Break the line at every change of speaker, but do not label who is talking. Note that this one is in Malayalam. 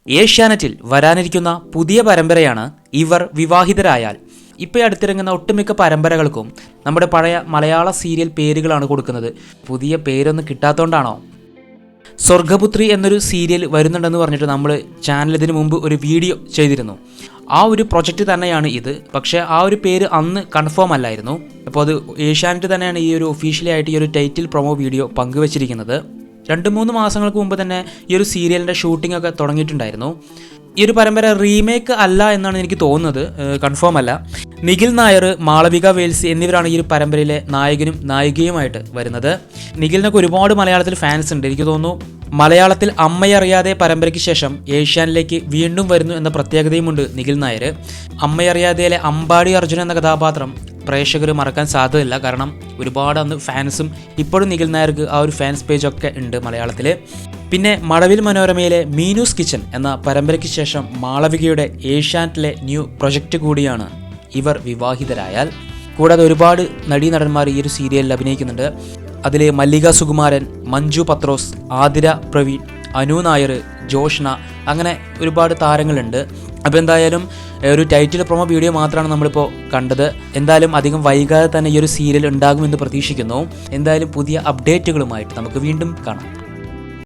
ഏഷ്യാനെറ്റിൽ വരാനിരിക്കുന്ന പുതിയ പരമ്പരയാണ് ഇവർ വിവാഹിതരായാൽ. ഇപ്പോൾ അടുത്തിറങ്ങുന്ന ഒട്ടുമിക്ക പരമ്പരകൾക്കും നമ്മുടെ പഴയ മലയാള സീരിയൽ പേരുകളാണ് കൊടുക്കുന്നത്. പുതിയ പേരൊന്നും കിട്ടാത്തതുകൊണ്ടാണോ? സ്വർഗപുത്രി എന്നൊരു സീരിയൽ വരുന്നുണ്ടെന്ന് പറഞ്ഞിട്ട് നമ്മൾ ചാനൽ ഇതിനു മുമ്പ് ഒരു വീഡിയോ ചെയ്തിരുന്നു. ആ ഒരു പ്രൊജക്റ്റ് തന്നെയാണ് ഇത്. പക്ഷേ ആ ഒരു പേര് അന്ന് കൺഫേം അല്ലായിരുന്നു. അപ്പോൾ അത് ഏഷ്യാനെറ്റ് തന്നെയാണ് ഈ ഒരു ഒഫീഷ്യലി ആയിട്ട് ഈ ഒരു ടൈറ്റിൽ പ്രൊമോ വീഡിയോ പങ്കുവച്ചിരിക്കുന്നത്. 2-3 മാസങ്ങൾക്ക് മുമ്പ് തന്നെ ഈ ഒരു സീരിയലിൻ്റെ ഷൂട്ടിംഗ് ഒക്കെ തുടങ്ങിയിട്ടുണ്ടായിരുന്നു. ഈ ഒരു പരമ്പര റീമേക്ക് അല്ല എന്നാണ് എനിക്ക് തോന്നുന്നത്, കൺഫേം അല്ല. നിഖിൽ നായർ, മാളവിക വേൽസി എന്നിവരാണ് ഈ ഒരു പരമ്പരയിലെ നായകനും നായികയുമായിട്ട് വരുന്നത്. നിഖിലിനൊക്കെ ഒരുപാട് മലയാളത്തിൽ ഫാൻസ് ഉണ്ട്. എനിക്ക് തോന്നുന്നു മലയാളത്തിൽ അമ്മയറിയാതെ പരമ്പരയ്ക്ക് ശേഷം ഏഷ്യാനിലേക്ക് വീണ്ടും വരുന്നു എന്ന പ്രത്യേകതയുമുണ്ട് നിഖിൽ നായർ. അമ്മയറിയാതെയിലെ അമ്പാടി അർജുൻ എന്ന കഥാപാത്രം പ്രേക്ഷകർ മറക്കാൻ സാധ്യതയില്ല. കാരണം ഒരുപാട് അന്ന് ഫാൻസും ഇപ്പോഴും നിഖിൽ നായർക്ക് ആ ഒരു ഫാൻസ് പേജൊക്കെ ഉണ്ട് മലയാളത്തിൽ. പിന്നെ മഴവിൽ മനോരമയിലെ മീനൂസ് കിച്ചൻ എന്ന പരമ്പരയ്ക്ക് ശേഷം മാളവികയുടെ ഏഷ്യാനെറ്റിലെ ന്യൂ പ്രൊജക്റ്റ് കൂടിയാണ് ഇവർ വിവാഹിതരായാൽ. കൂടാതെ ഒരുപാട് നടീനടന്മാർ ഈ ഒരു സീരിയലിൽ അഭിനയിക്കുന്നുണ്ട്. അതിൽ മല്ലിക സുകുമാരൻ, മഞ്ജു പത്രോസ്, ആതിര പ്രവീൺ, അനു നായർ, ജോഷ്ന, അങ്ങനെ ഒരുപാട് താരങ്ങളുണ്ട്. അപ്പോൾ എന്തായാലും ഒരു ടൈറ്റിൽ പ്രൊമോ വീഡിയോ മാത്രമാണ് നമ്മളിപ്പോൾ കണ്ടത്. എന്തായാലും അധികം വൈകാതെ തന്നെ ഈ ഒരു സീരിയൽ ഉണ്ടാകുമെന്ന് പ്രതീക്ഷിക്കുന്നു. എന്തായാലും പുതിയ അപ്ഡേറ്റുകളുമായിട്ട് നമുക്ക് വീണ്ടും കാണാം.